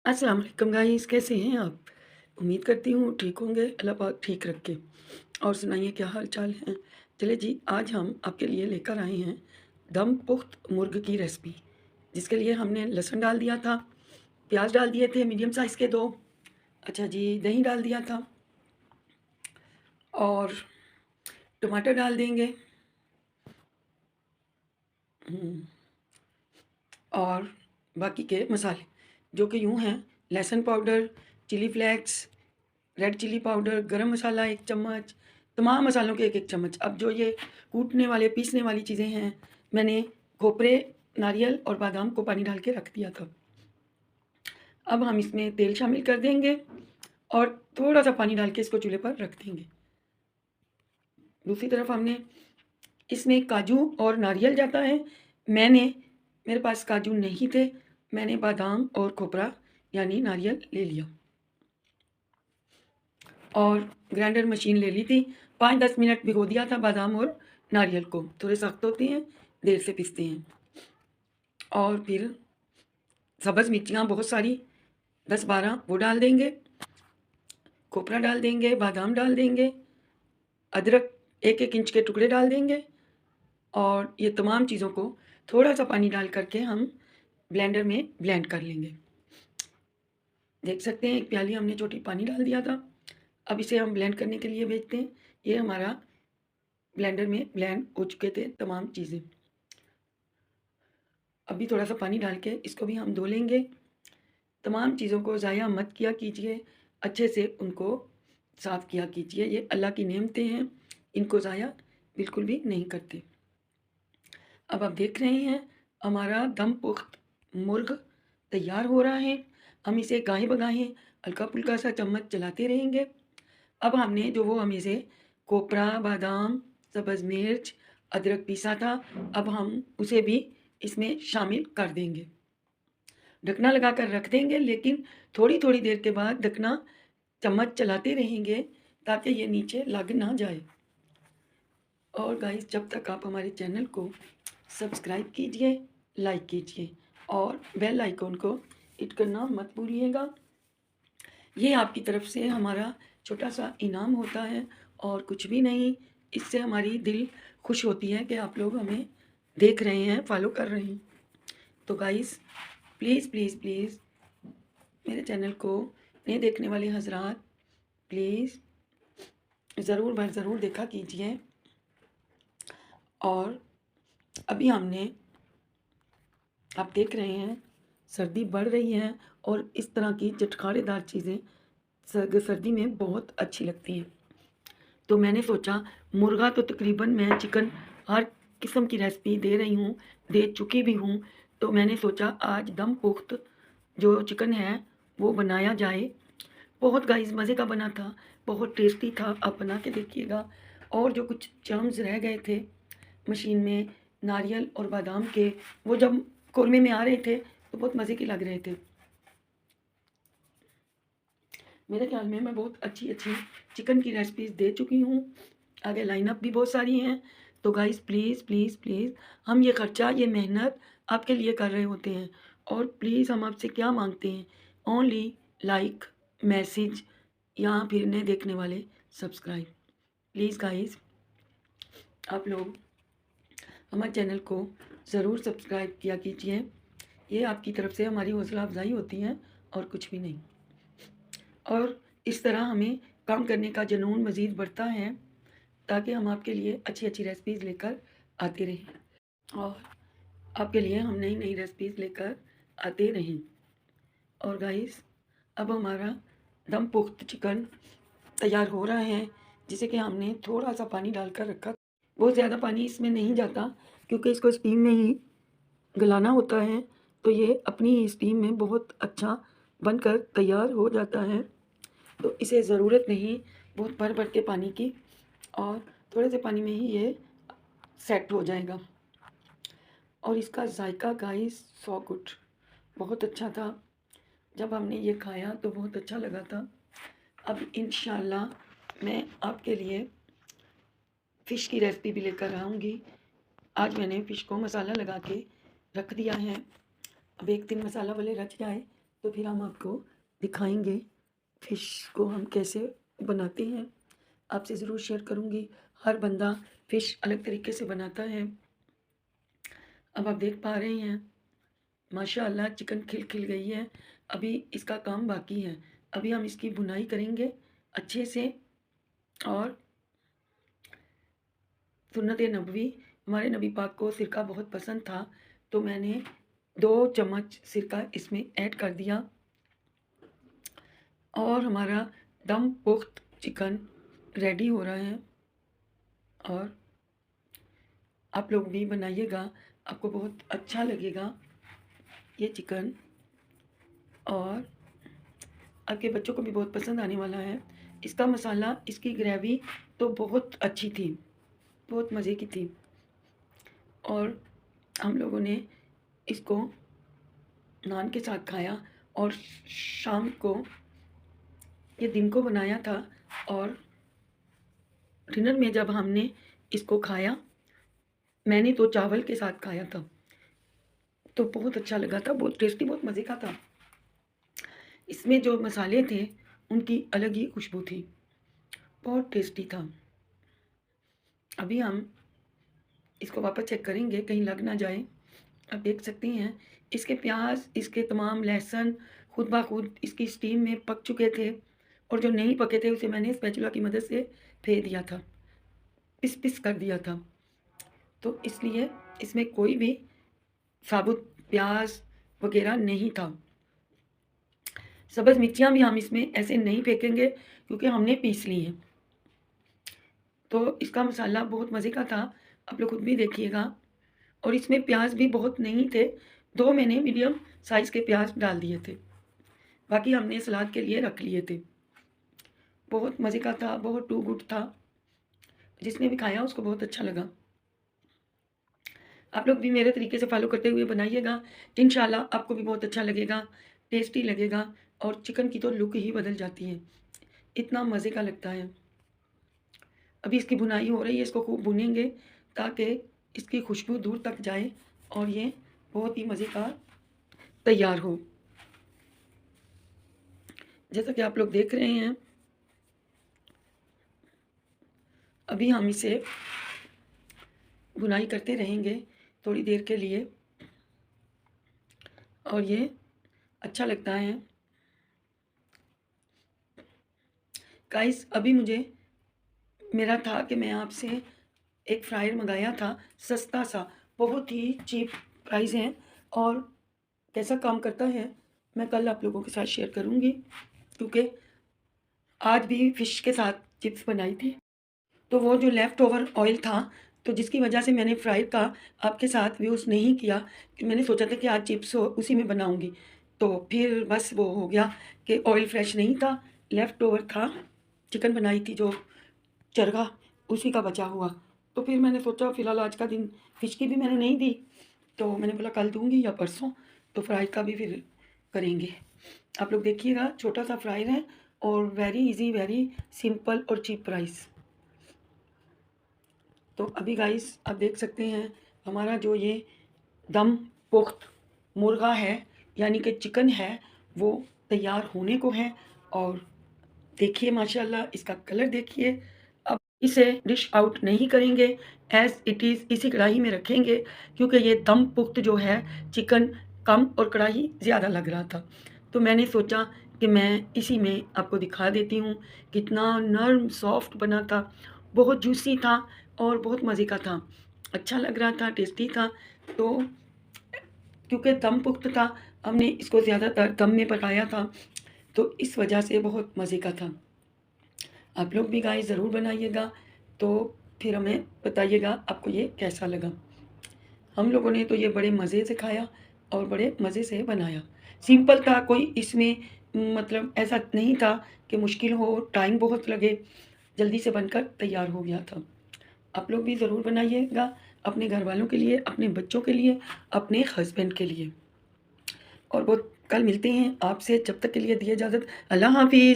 अस्सलाम वालेकुम गाइस, कैसे हैं आप? उम्मीद करती हूँ ठीक होंगे, अल्लाह पाक ठीक रखे। और सुनाइए क्या हाल-चाल है? चलिए जी, आज हम आपके लिए लेकर आए हैं दम पुख्त मुर्ग की रेसिपी, जिसके लिए हमने लहसुन डाल दिया था, प्याज डाल दिए थे मीडियम साइज़ के 2, अच्छा जी, दही डाल दिया था और टमाटर डाल देंगे। हुँ, और बाकी के मसाले, जो कि यूँ हैं लहसुन powder, chili flakes, red chili powder, garam masala 1 चम्मच, तमाम मसालों के 1-1 चम्मच। अब जो ये कूटने वाले, पीसने वाली चीज़ें हैं, मैंने खोपरे, नारियल और बादाम को पानी डाल के रख दिया था। अब हम इसमें तेल शामिल कर देंगे और थोड़ा-सा पानी डाल के इसको चूल्हे पर रख देंगे। दूसरी तरफ हमने इसमें काजू और नारियल जाता है। मैंने मेरे पास काजू नहीं थे, मैंने बादाम और खोपरा यानी नारियल ले लिया। और ग्राइंडर मशीन ले ली थी, 5-10 मिनट भिगो दिया था बादाम और नारियल को, थोड़े सख्त होते हैं, देर से पिसते हैं। और फिर सब्ज़ मिर्चियाँ बहुत सारी 10-12 वो डाल देंगे, खोपरा डाल देंगे, बादाम डाल देंगे, अदरक 1-1 इंच के टुकड़े डाल देंगे और ये तमाम चीज़ों को थोड़ा-सा पानी डाल कर के हम ब्लेंडर में ब्लेंड कर लेंगे। देख सकते हैं, 1 प्याली हमने छोटी पानी डाल दिया था। अब इसे हम ब्लेंड करने के लिए भेजते हैं। ये हमारा ब्लेंडर में ब्लेंड हो चुके थे तमाम चीज़ें। अभी थोड़ा-सा पानी डाल के इसको भी हम धो लेंगे। तमाम चीज़ों को ज़ाया मत किया कीजिए, अच्छे से उनको साफ़ किया कीजिए। ये अल्लाह की नेमतें हैं, इनको ज़ाया बिल्कुल भी नहीं करते। अब आप देख रहे हैं हमारा दम पुख्त मुर्ग तैयार हो रहा है। हम इसे गाहे-बगाहे हल्का-फुल्का सा चम्मच चलाते रहेंगे। अब हमने जो वो हमें से कोपरा, बादाम, सब्ज़ मिर्च, अदरक पीसा था, अब हम उसे भी इसमें शामिल कर देंगे। ढकना लगाकर रख देंगे, लेकिन थोड़ी-थोड़ी देर के बाद ढकना चम्मच चलाते रहेंगे ताकि ये नीचे लग ना जाए। और गाइस, जब तक आप हमारे चैनल को सब्सक्राइब कीजिए, लाइक कीजिए और बेल आइकन को हिट करना मत भूलिएगा। ये आपकी तरफ से हमारा छोटा-सा इनाम होता है और कुछ भी नहीं। इससे हमारी दिल खुश होती है कि आप लोग हमें देख रहे हैं, फॉलो कर रहे हैं। तो गाइस, प्लीज़, प्लीज़, प्लीज़ मेरे चैनल को नए देखने वाले हज़रात प्लीज़ ज़रूर भर ज़रूर देखा कीजिए। और अभी हमने, आप देख रहे हैं, सर्दी बढ़ रही है और इस तरह की चटखारेदार चीज़ें सर्दी में बहुत अच्छी लगती हैं। तो मैंने सोचा, मुर्गा तो तकरीबन मैं चिकन हर किस्म की रेसिपी दे रही हूँ, दे चुकी भी हूँ, तो मैंने सोचा आज दम पुख्त जो चिकन है वो बनाया जाए। बहुत गाइस मज़े का बना था, बहुत टेस्टी था, आप बना के देखिएगा। और जो कुछ जर्म्स रह गए थे मशीन में नारियल और बादाम के, वो जब कौरमे में आ रहे थे तो बहुत मज़े के लग रहे थे। मेरे ख़्याल में मैं बहुत अच्छी-अच्छी चिकन की रेसिपीज़ दे चुकी हूँ। आगे लाइनअप भी बहुत सारी हैं। तो गाइस प्लीज़, प्लीज़, प्लीज़, हम ये खर्चा, ये मेहनत आपके लिए कर रहे होते हैं और प्लीज़ हम आपसे क्या माँगते हैं, ओनली लाइक, मैसेज या फिर नए देखने वाले सब्सक्राइब। प्लीज़ गाइस, आप लोग हमारे चैनल को ज़रूर सब्सक्राइब किया कीजिए। ये आपकी तरफ से हमारी हौसला अफ़ज़ाई होती है और कुछ भी नहीं। और इस तरह हमें काम करने का जुनून मज़ीद बढ़ता है ताकि हम आपके लिए अच्छी-अच्छी रेसिपीज़ लेकर आते रहें और आपके लिए हम नई-नई रेसिपीज़ लेकर आते रहें। और गाइस, अब हमारा दम पुख्त चिकन तैयार हो रहा है, जिसे कि हमने थोड़ा-सा पानी डालकर रखा। बहुत ज़्यादा पानी इसमें नहीं जाता क्योंकि इसको स्टीम में ही गलाना होता है, तो ये अपनी ही स्टीम में बहुत अच्छा बनकर तैयार हो जाता है। तो इसे ज़रूरत नहीं बहुत भर-भर के पानी की, और थोड़े से पानी में ही ये सेट हो जाएगा। और इसका ज़ायका गाइस सो गुड, बहुत अच्छा था। जब हमने ये खाया तो बहुत अच्छा लगा था। अब इंशाल्लाह मैं आपके लिए फ़िश की रेसिपी भी लेकर आऊँगी। आज मैंने फ़िश को मसाला लगा के रख दिया है। अब एक दिन मसाला भले रच जाए, तो फिर हम आपको दिखाएंगे फ़िश को हम कैसे बनाते हैं। आपसे ज़रूर शेयर करूँगी। हर बंदा फ़िश अलग तरीके से बनाता है। अब आप देख पा रहे हैं माशाअल्लाह चिकन खिल खिल गई है। अभी इसका काम बाकी है। अभी हम इसकी भुनाई करेंगे अच्छे से। और सुन्नत नबवी, हमारे नबी पाक को सिरका बहुत पसंद था, तो मैंने 2 चम्मच सिरका इसमें ऐड कर दिया। और हमारा दम पुख्त चिकन रेडी हो रहा है। और आप लोग भी बनाइएगा, आपको बहुत अच्छा लगेगा ये चिकन, और आपके बच्चों को भी बहुत पसंद आने वाला है। इसका मसाला, इसकी ग्रेवी तो बहुत अच्छी थी, बहुत मज़े की थी। और हम लोगों ने इसको नान के साथ खाया। और शाम को, ये दिन को बनाया था, और डिनर में जब हमने इसको खाया, मैंने तो चावल के साथ खाया था, तो बहुत अच्छा लगा था, बहुत टेस्टी, बहुत मज़े का था। इसमें जो मसाले थे उनकी अलग ही खुशबू थी, बहुत टेस्टी था। अभी हम इसको वापस चेक करेंगे कहीं लग ना जाए। आप देख सकती हैं इसके प्याज, इसके तमाम लहसुन खुद ब खुद इसकी स्टीम में पक चुके थे, और जो नहीं पके थे उसे मैंने स्पैचुला की मदद से फेर दिया था, पिस पिस कर दिया था। तो इसलिए इसमें कोई भी साबुत प्याज वगैरह नहीं था। सब्ज़ मिर्चियाँ भी हम इसमें ऐसे नहीं फेंकेंगे क्योंकि हमने पीस ली हैं। तो इसका मसाला बहुत मज़े का था, आप लोग खुद भी देखिएगा। और इसमें प्याज भी बहुत नहीं थे, 2 मैंने मीडियम साइज़ के प्याज डाल दिए थे, बाकी हमने सलाद के लिए रख लिए थे। बहुत मज़े का था, बहुत टू गुड था। जिसने भी खाया उसको बहुत अच्छा लगा। आप लोग भी मेरे तरीके से फ़ॉलो करते हुए बनाइएगा, इंशाल्लाह आपको भी बहुत अच्छा लगेगा, टेस्टी लगेगा, और चिकन की तो लुक ही बदल जाती है, इतना मज़े का लगता है। अभी इसकी भुनाई हो रही है, इसको खूब भुनेंगे ताकि इसकी खुशबू दूर तक जाए और ये बहुत ही मज़े का तैयार हो। जैसा कि आप लोग देख रहे हैं, अभी हम इसे भुनाई करते रहेंगे थोड़ी देर के लिए, और ये अच्छा लगता है। गाइस, अभी मुझे मेरा था कि मैं आपसे एक फ्रायर मंगाया था, सस्ता सा, बहुत ही चीप प्राइस है, और कैसा काम करता है मैं कल आप लोगों के साथ शेयर करूँगी, क्योंकि आज भी फ़िश के साथ चिप्स बनाई थी, तो वो जो लेफ़्ट ओवर ऑयल था, तो जिसकी वजह से मैंने फ्रायर का आपके साथ यूज़ नहीं किया, कि मैंने सोचा था कि आज चिप्स उसी में बनाऊँगी, तो फिर बस वो हो गया कि ऑयल फ्रेश नहीं था, लेफ़्ट ओवर था, चिकन बनाई थी जो चरखा, उसी का बचा हुआ। तो फिर मैंने सोचा फ़िलहाल आज का दिन फ़िश की भी मैंने नहीं दी, तो मैंने बोला कल दूँगी या परसों, तो फ्राई का भी फिर करेंगे। आप लोग देखिएगा, छोटा सा फ्रायर है और वेरी इजी, वेरी सिंपल और चीप प्राइस। तो अभी गाइस आप देख सकते हैं हमारा जो ये दम पुख्त मुर्गा है, यानी कि चिकन है, वो तैयार होने को है। और देखिए माशाल्लाह इसका कलर देखिए। अब इसे डिश आउट नहीं करेंगे, एज़ इट इज़ इसी कढ़ाई में रखेंगे, क्योंकि ये दम पुख्त जो है चिकन कम और कढ़ाई ज़्यादा लग रहा था, तो मैंने सोचा कि मैं इसी में आपको दिखा देती हूँ। कितना नर्म सॉफ्ट बना था, बहुत जूसी था और बहुत मज़े का था, अच्छा लग रहा था, टेस्टी था। तो क्योंकि दम पुख्त था, हमने इसको ज़्यादातर दम में पकाया था, तो इस वजह से बहुत मज़े का था। आप लोग भी गाइस ज़रूर बनाइएगा, तो फिर हमें बताइएगा आपको ये कैसा लगा। हम लोगों ने तो ये बड़े मज़े से खाया और बड़े मज़े से बनाया। सिंपल था, कोई इसमें मतलब ऐसा नहीं था कि मुश्किल हो, टाइम बहुत लगे, जल्दी से बनकर तैयार हो गया था। आप लोग भी ज़रूर बनाइएगा अपने घरवालों के लिए, अपने बच्चों के लिए, अपने हस्बैंड के लिए। और बहुत कल मिलते हैं आपसे, जब तक के लिए दिए इजाज़त। अल्लाह हाफ़िज़।